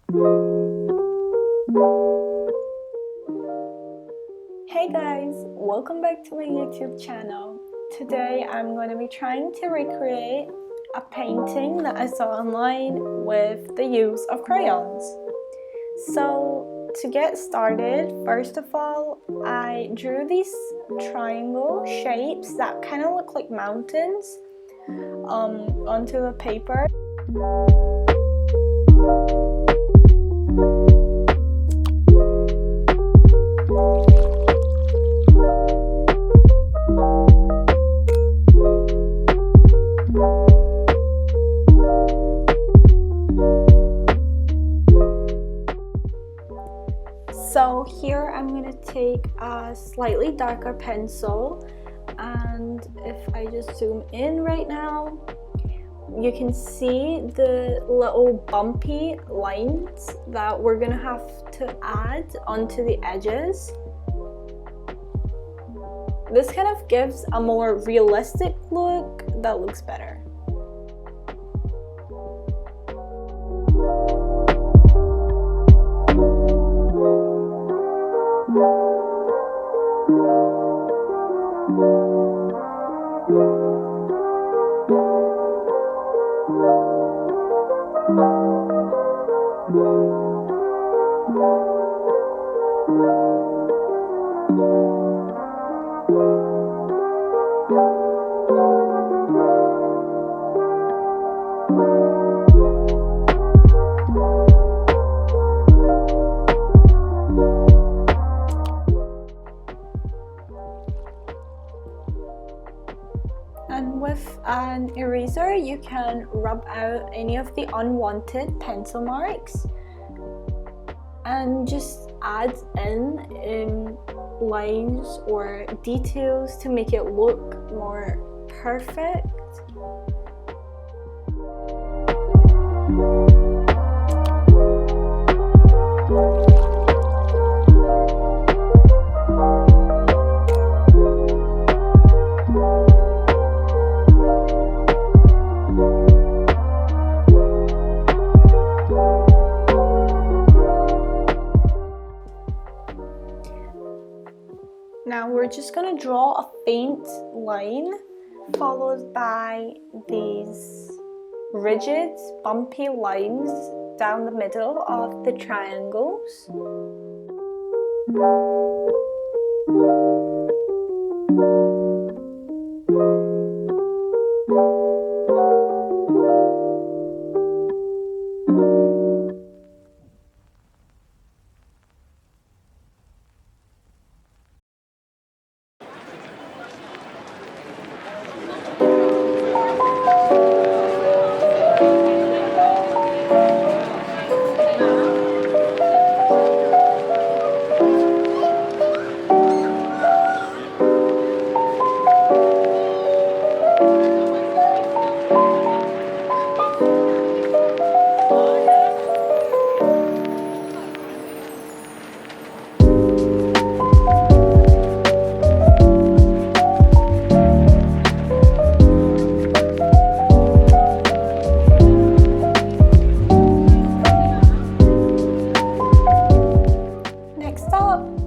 Hey guys, welcome back to my YouTube channel. Today I'm going to be trying to recreate a painting that I saw online with the use of crayons. So to get started, first of all, I drew these triangle shapes that kind of look like mountains onto the paper. So here I'm going to take a slightly darker pencil, and if I just zoom in right now, you can see the little bumpy lines that we're going to have to add onto the edges. This kind of gives a more realistic look that looks better. And with an eraser, you can rub out any of the unwanted pencil marks and just add in lines or details to make it look more perfect. Now we're just going to draw a faint line followed by these rigid, bumpy lines down the middle of the triangles.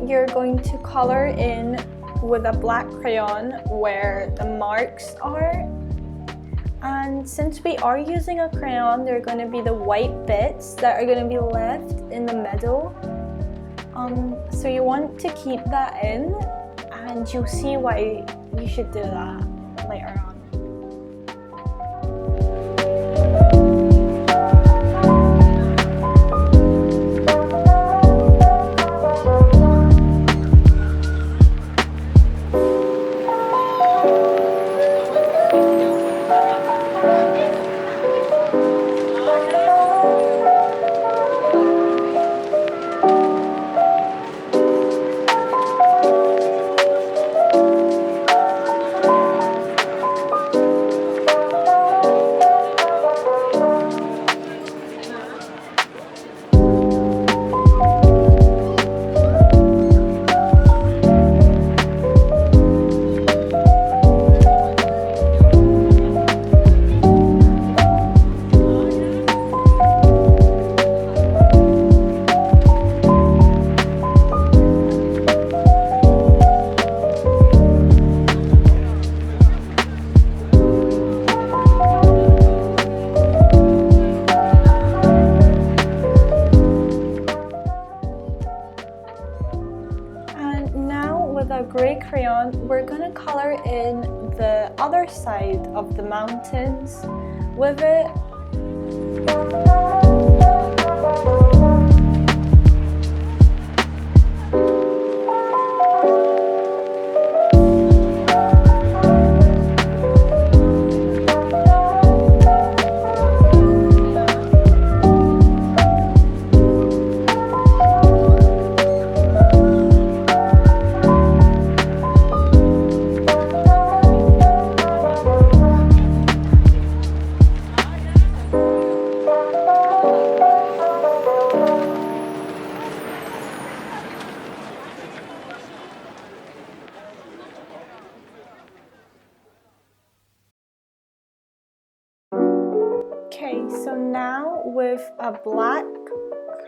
You're going to color in with a black crayon where the marks are, and since we are using a crayon, there are going to be the white bits that are going to be left in the middle, so you want to keep that in, and you'll see why you should do that later on. crayon, we're gonna color in the other side of the mountains with it. Okay, so now with a black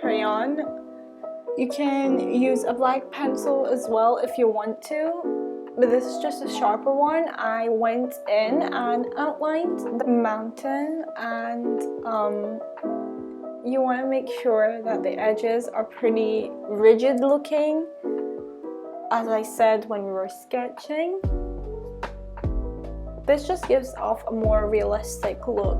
crayon, you can use a black pencil as well if you want to, but this is just a sharper one. I went in and outlined the mountain, and you want to make sure that the edges are pretty rigid looking, as I said when we were sketching. This just gives off a more realistic look.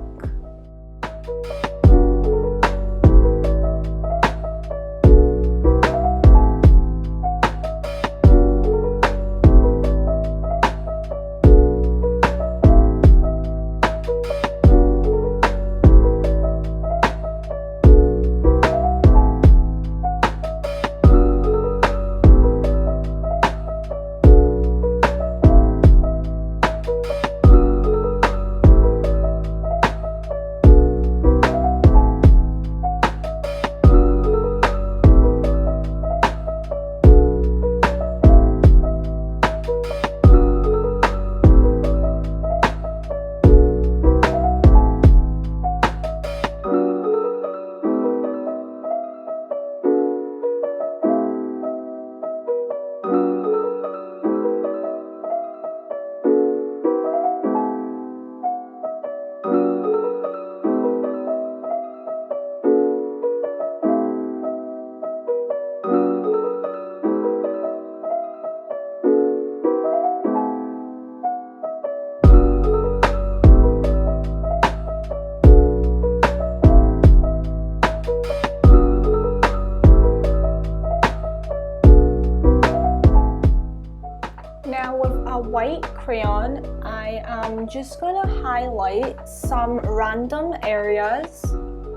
Now with a white crayon, I am just going to highlight some random areas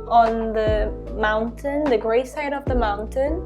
on the mountain, the gray side of the mountain.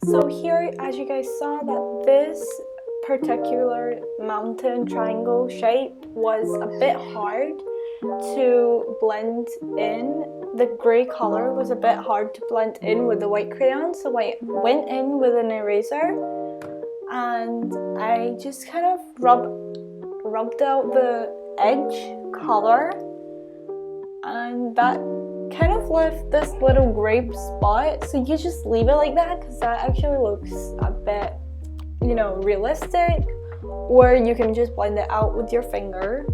So here, as you guys saw, that this particular mountain triangle shape was a bit hard to blend in. The grey color was a bit hard to blend in with the white crayon, so I went in with an eraser and I just kind of rubbed out the edge color, and that kind of left this little grape spot. So you just leave it like that because that actually looks a bit, you know, realistic, or you can just blend it out with your finger.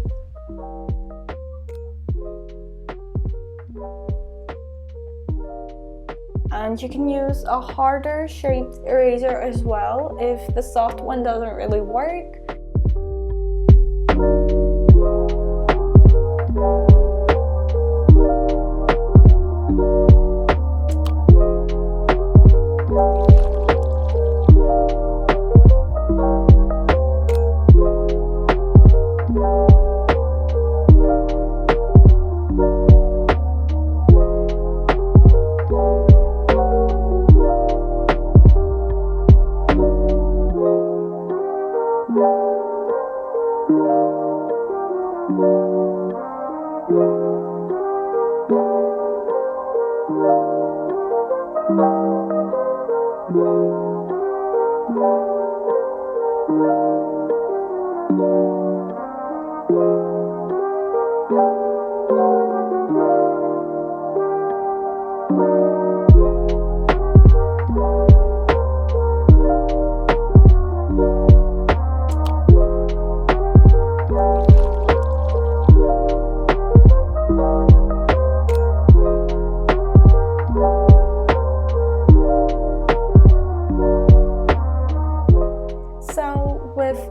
And you can use a harder shaped eraser as well if the soft one doesn't really work. With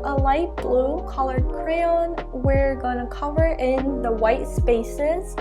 a light blue colored crayon, we're going to cover in the white spaces.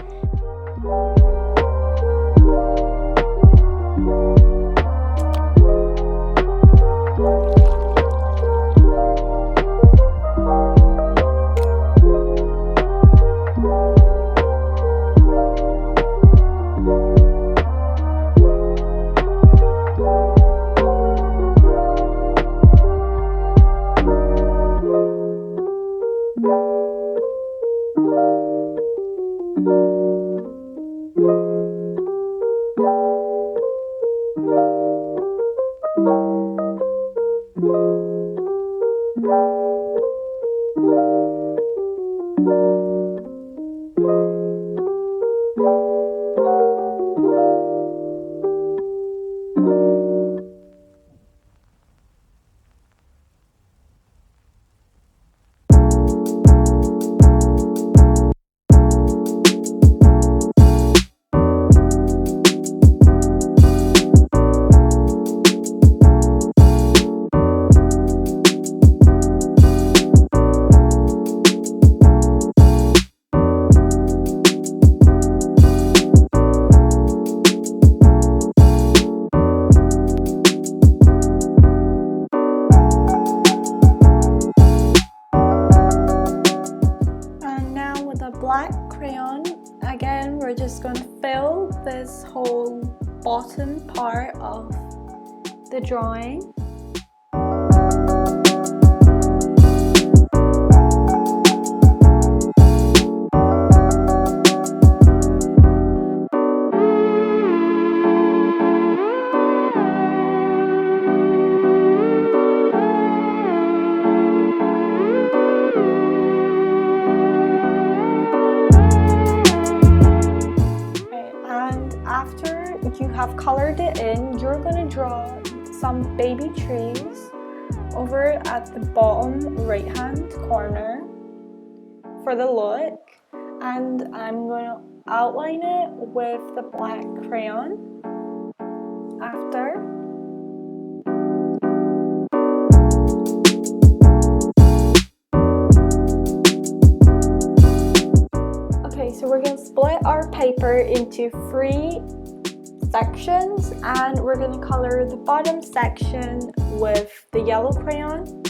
Black crayon, again we're just going to fill this whole bottom part of the drawing. After you have colored it in, you're going to draw some baby trees over at the bottom right hand corner for the look, and I'm going to outline it with the black crayon after. So we're going to split our paper into 3 sections, and we're going to color the bottom section with the yellow crayon.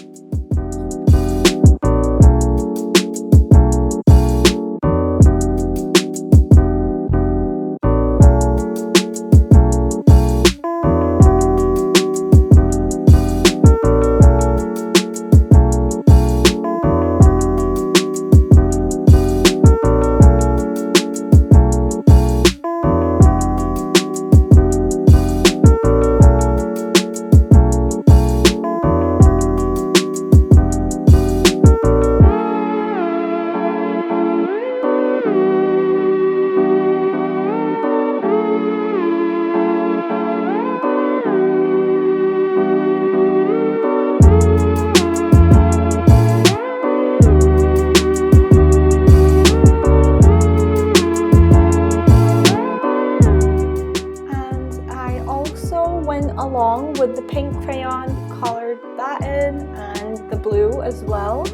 Along with the pink crayon, colored that in, and the blue as well.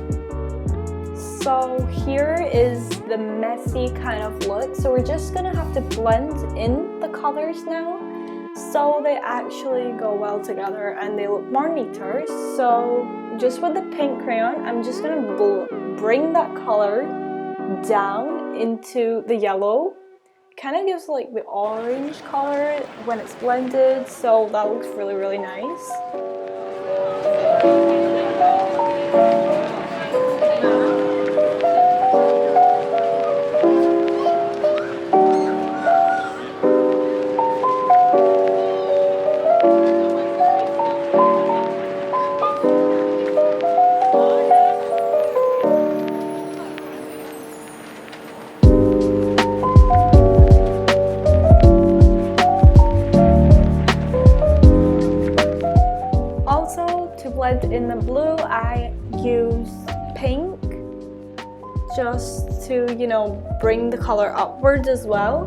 So here is the messy kind of look. So we're just gonna have to blend in the colors now so they actually go well together and they look more neater. So just with the pink crayon, I'm just gonna bring that color down into the yellow. Kind of gives like the orange color when it's blended, so that looks really nice. just to, you know, bring the color upwards as well.